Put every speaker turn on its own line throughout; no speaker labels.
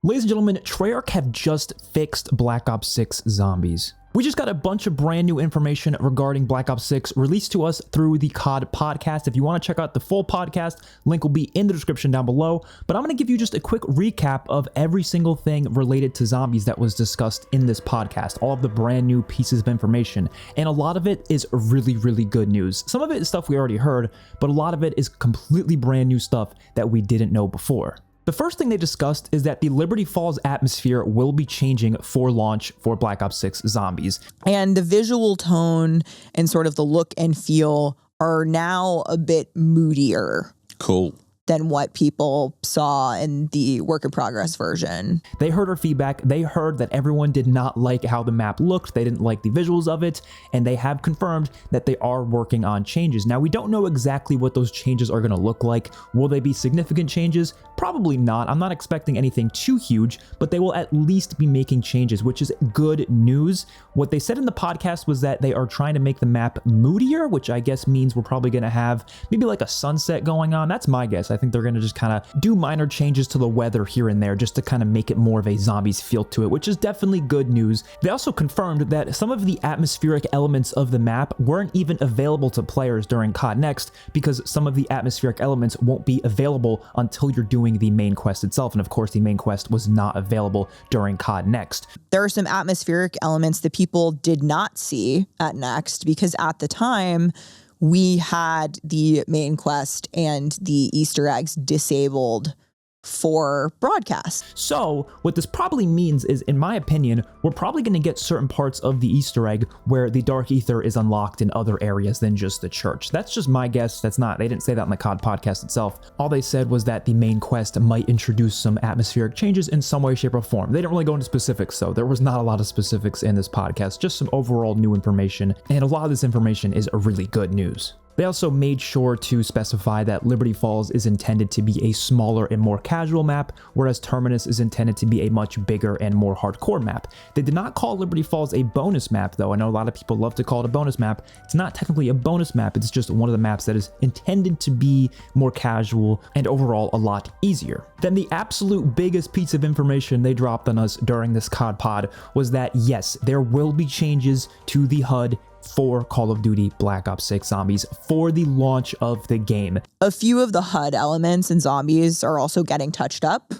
Ladies and gentlemen, Treyarch have just fixed Black Ops 6 Zombies. We just got a bunch of brand new information regarding Black Ops 6 released to us through the COD podcast. If you want to check out the full podcast, link will be in the description down below. But I'm going to give you just a quick recap of every single thing related to zombies that was discussed in this podcast, all of the brand new pieces of information. And a lot of it is really, really good news. Some of it is stuff we already heard, but a lot of it is completely brand new stuff that we didn't know before. The first thing they discussed is that the Liberty Falls atmosphere will be changing for launch for Black Ops 6 Zombies.
And the visual tone and sort of the look and feel are now a bit moodier.
Cool.
Than what people saw in the work in progress version.
They heard our feedback. They heard that everyone did not like how the map looked. They didn't like the visuals of it, and they have confirmed that they are working on changes. Now, we don't know exactly what those changes are going to look like. Will they be significant changes? Probably not. I'm not expecting anything too huge, but they will at least be making changes, which is good news. What they said in the podcast was that they are trying to make the map moodier, which I guess means we're probably going to have maybe like a sunset going on. That's my guess. I think they're going to just kind of do minor changes to the weather here and there just to kind of make it more of a zombies feel to it, which is definitely good news. They also confirmed that some of the atmospheric elements of the map weren't even available to players during COD Next because some of the atmospheric elements won't be available until you're doing the main quest itself. And of course, the main quest was not available during COD Next.
There are some atmospheric elements that people did not see at Next because at the time, we had the main quest and the Easter eggs disabled for broadcast.
So what this probably means is, in my opinion, we're probably going to get certain parts of the Easter egg where the Dark Ether is unlocked in other areas than just the church. That's just my guess. They didn't say that in the COD podcast itself. All they said was that the main quest might introduce some atmospheric changes in some way, shape, or form. They didn't really go into specifics, though. There was not a lot of specifics in this podcast, just some overall new information. And a lot of this information is really good news. They also made sure to specify that Liberty Falls is intended to be a smaller and more casual map, whereas Terminus is intended to be a much bigger and more hardcore map. They did not call Liberty Falls a bonus map, though. I know a lot of people love to call it a bonus map. It's not technically a bonus map. It's just one of the maps that is intended to be more casual and overall a lot easier. Then the absolute biggest piece of information they dropped on us during this COD pod was that, yes, there will be changes to the HUD for Call of Duty Black Ops 6 Zombies for the launch of the game.
A few of the HUD elements in Zombies are also getting touched up,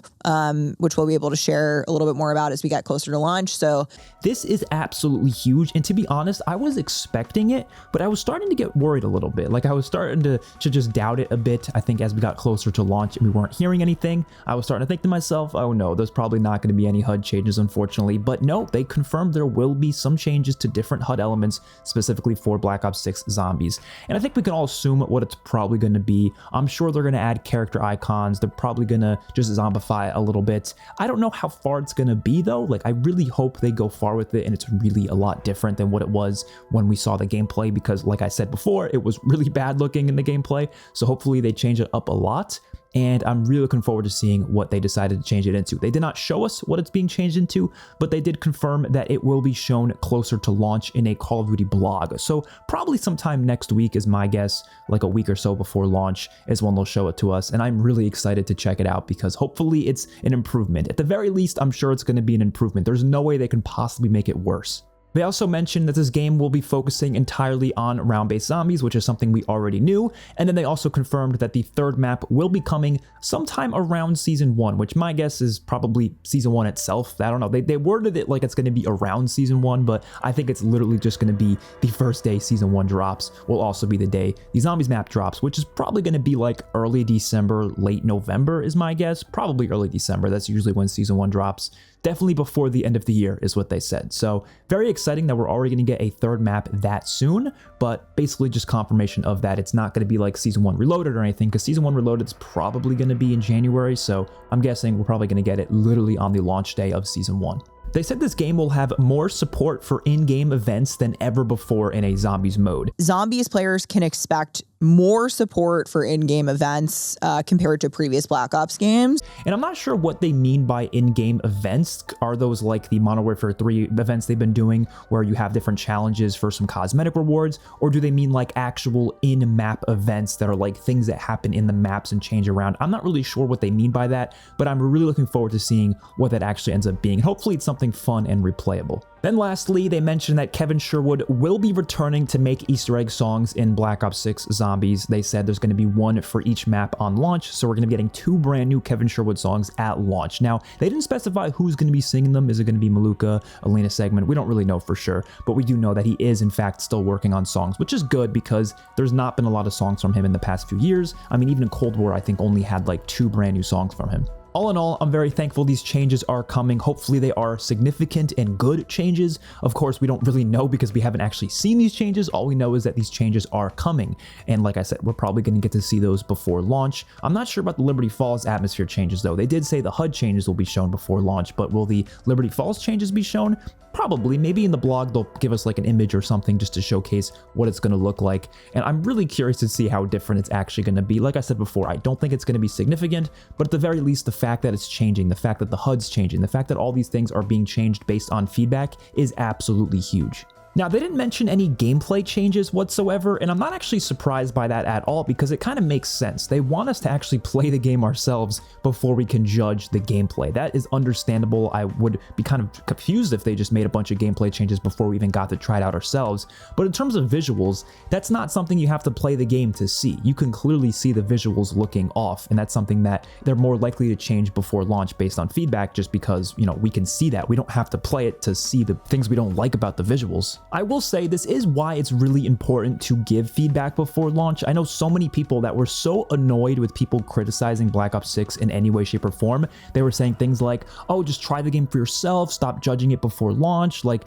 which we'll be able to share a little bit more about as we get closer to launch. So
this is absolutely huge. And to be honest, I was expecting it, but I was starting to get worried a little bit. Like I was starting to just doubt it a bit. I think as we got closer to launch and we weren't hearing anything, I was starting to think to myself, oh no, there's probably not going to be any HUD changes, unfortunately. But no, they confirmed there will be some changes to different HUD elements specifically for Black Ops 6 Zombies. And I think we can all assume what it's probably going to be. I'm sure they're going to add character icons. They're probably going to just zombify a little bit. I don't know how far it's going to be though. Like I really hope they go far with it and it's really a lot different than what it was when we saw the gameplay, because like I said before, it was really bad looking in the gameplay. So hopefully they change it up a lot. And I'm really looking forward to seeing what they decided to change it into. They did not show us what it's being changed into, but they did confirm that it will be shown closer to launch in a Call of Duty blog. So probably sometime next week is my guess, like a week or so before launch is when they'll show it to us. And I'm really excited to check it out because hopefully it's an improvement. At the very least, I'm sure it's going to be an improvement. There's no way they can possibly make it worse. They also mentioned that this game will be focusing entirely on round-based zombies, which is something we already knew. And then they also confirmed that the third map will be coming sometime around Season 1, which my guess is probably Season 1 itself. I don't know. They worded it like it's going to be around Season 1, but I think it's literally just going to be the first day Season 1 drops will also be the day the Zombies map drops, which is probably going to be like early December, late November is my guess. Probably early December. That's usually when Season 1 drops. Definitely before the end of the year is what they said. So very exciting that we're already going to get a third map that soon, but basically just confirmation of that. It's not going to be like Season 1 Reloaded or anything, because Season 1 Reloaded is probably going to be in January. So I'm guessing we're probably going to get it literally on the launch day of Season 1. They said this game will have more support for in-game events than ever before in a Zombies mode.
Zombies players can expect more support for in-game events compared to previous Black Ops games.
And I'm not sure what they mean by in-game events. Are those like the Modern Warfare 3 events they've been doing where you have different challenges for some cosmetic rewards? Or do they mean like actual in-map events that are like things that happen in the maps and change around? I'm not really sure what they mean by that, but I'm really looking forward to seeing what that actually ends up being. Hopefully it's something fun and replayable. Then lastly, they mentioned that Kevin Sherwood will be returning to make Easter egg songs in Black Ops 6 Zombies. They said there's going to be one for each map on launch, so we're going to be getting 2 brand new Kevin Sherwood songs at launch. Now, they didn't specify who's going to be singing them. Is it going to be Maluka, Alina Segment? We don't really know for sure, but we do know that he is in fact still working on songs, which is good because there's not been a lot of songs from him in the past few years. I mean, even in Cold War, I think only had like 2 brand new songs from him. All in all, I'm very thankful these changes are coming. Hopefully they are significant and good changes. Of course, we don't really know because we haven't actually seen these changes. All we know is that these changes are coming. And like I said, we're probably going to get to see those before launch. I'm not sure about the Liberty Falls atmosphere changes though. They did say the HUD changes will be shown before launch, but will the Liberty Falls changes be shown? Probably. Maybe in the blog they'll give us like an image or something just to showcase what it's going to look like. And I'm really curious to see how different it's actually going to be. Like I said before, I don't think it's going to be significant, but at the very least, the fact that it's changing, the fact that the HUD's changing, the fact that all these things are being changed based on feedback is absolutely huge. Now, they didn't mention any gameplay changes whatsoever, and I'm not actually surprised by that at all because it kind of makes sense. They want us to actually play the game ourselves before we can judge the gameplay. That is understandable. I would be kind of confused if they just made a bunch of gameplay changes before we even got to try it out ourselves. But in terms of visuals, that's not something you have to play the game to see. You can clearly see the visuals looking off, and that's something that they're more likely to change before launch based on feedback just because, you know, we can see that. We don't have to play it to see the things we don't like about the visuals. I will say this is why it's really important to give feedback before launch. I know so many people that were so annoyed with people criticizing Black Ops 6 in any way, shape, or form. They were saying things like, oh, just try the game for yourself, stop judging it before launch, like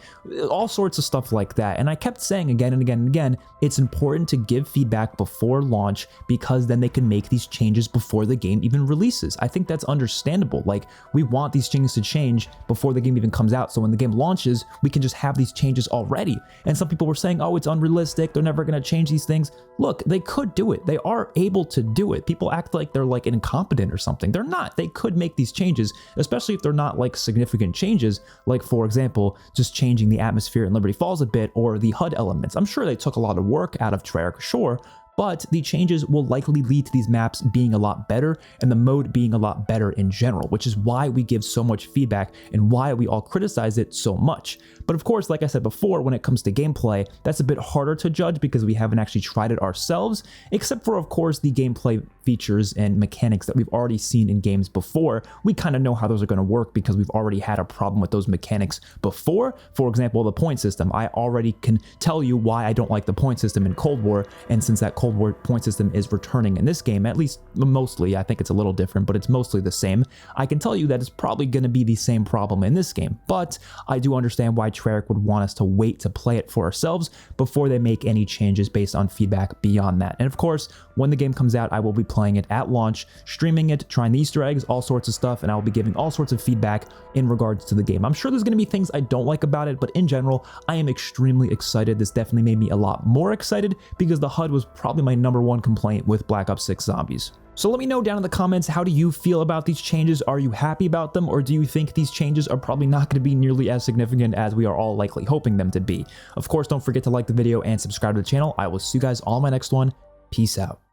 all sorts of stuff like that. And I kept saying again and again and again, it's important to give feedback before launch because then they can make these changes before the game even releases. I think that's understandable. Like, we want these things to change before the game even comes out. So when the game launches, we can just have these changes already. And some people were saying, oh, it's unrealistic, they're never going to change these things. Look, they could do it. They are able to do it. People act like they're like incompetent or something. They're not. They could make these changes, especially if they're not like significant changes, like for example, just changing the atmosphere in Liberty Falls a bit or the HUD elements. I'm sure they took a lot of work out of Treyarch, sure, but the changes will likely lead to these maps being a lot better and the mode being a lot better in general, which is why we give so much feedback and why we all criticize it so much. But of course, like I said before, when it comes to gameplay, that's a bit harder to judge because we haven't actually tried it ourselves, except for, of course, the gameplay features and mechanics that we've already seen in games before. We kind of know how those are going to work because we've already had a problem with those mechanics before. For example, the point system. I already can tell you why I don't like the point system in Cold War, and since that Cold War point system is returning in this game, at least mostly, I think it's a little different, but it's mostly the same, I can tell you that it's probably going to be the same problem in this game. But I do understand why Treyarch would want us to wait to play it for ourselves before they make any changes based on feedback beyond that. And of course, when the game comes out, I will be playing it at launch, streaming it, trying the Easter eggs, all sorts of stuff, and I will be giving all sorts of feedback in regards to the game. I'm sure there's going to be things I don't like about it, but in general, I am extremely excited. This definitely made me a lot more excited because the HUD was probably my #1 complaint with Black Ops 6 Zombies. So let me know down in the comments, how do you feel about these changes? Are you happy about them, or do you think these changes are probably not going to be nearly as significant as we are all likely hoping them to be? Of course, don't forget to like the video and subscribe to the channel. I will see you guys all in my next one. Peace out.